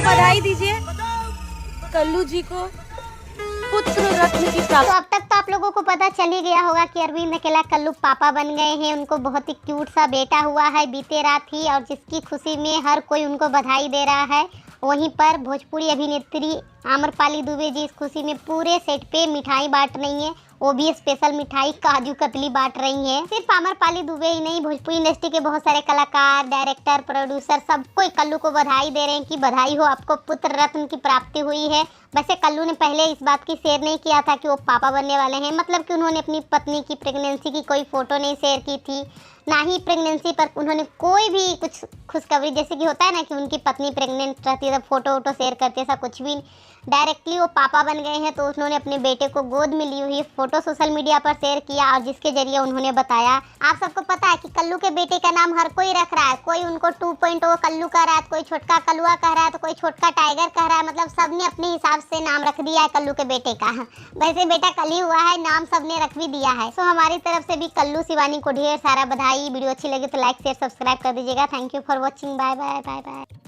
बधाई दीजिए कल्लू जी को पुत्र रत्न की प्राप्ति। तो अब तक तो आप लोगों को पता चल ही गया होगा कि अरविंद अकेला कल्लू पापा बन गए हैं। उनको बहुत ही क्यूट सा बेटा हुआ है बीते रात ही, और जिसकी खुशी में हर कोई उनको बधाई दे रहा है। वहीं पर भोजपुरी अभिनेत्री आम्रपाली दुबे जी इस खुशी में पूरे सेट पे मिठाई बांट रही हैं। वो भी स्पेशल मिठाई काजू कतली बांट रही हैं। सिर्फ आम्रपाली दुबे ही नहीं, भोजपुरी इंडस्ट्री के बहुत सारे कलाकार, डायरेक्टर, प्रोड्यूसर सब कोई कल्लू को बधाई दे रहे हैं कि बधाई हो, आपको पुत्र रत्न की प्राप्ति हुई है। वैसे कल्लू ने पहले इस बात की शेयर नहीं किया था कि वो पापा बनने वाले हैं, मतलब कि उन्होंने अपनी पत्नी की प्रेगनेंसी की कोई फोटो नहीं शेयर की थी, ना ही प्रेगनेंसी पर उन्होंने कोई भी कुछ खुशखबरी, जैसे कि होता है ना कि उनकी पत्नी प्रेग्नेंट रहती है तो फोटो वोटो शेयर करते, ऐसा कुछ भी। डायरेक्टली वो पापा बन गए हैं तो उन्होंने अपने बेटे को गोद में ली हुई फोटो सोशल मीडिया पर शेयर किया, और जिसके जरिए उन्होंने बताया, आप सबको पता है कि कल्लू के बेटे का नाम हर कोई रख रहा है। कोई उनको 2.0 कल्लू कह रहा है, कोई छोटका कलुआ कह रहा है, तो कोई छोटका टाइगर कह रहा है। मतलब सबने अपने हिसाब से नाम रख दिया है कल्लू के बेटे का। वैसे बेटा कल ही हुआ है, नाम सबने रख भी दिया है। तो हमारी तरफ से भी कल्लू शिवानी को ढेर सारा बधाई। वीडियो अच्छी लगी तो लाइक शेयर सब्सक्राइब कर दीजिएगा। Thank you for watching. Bye bye bye bye.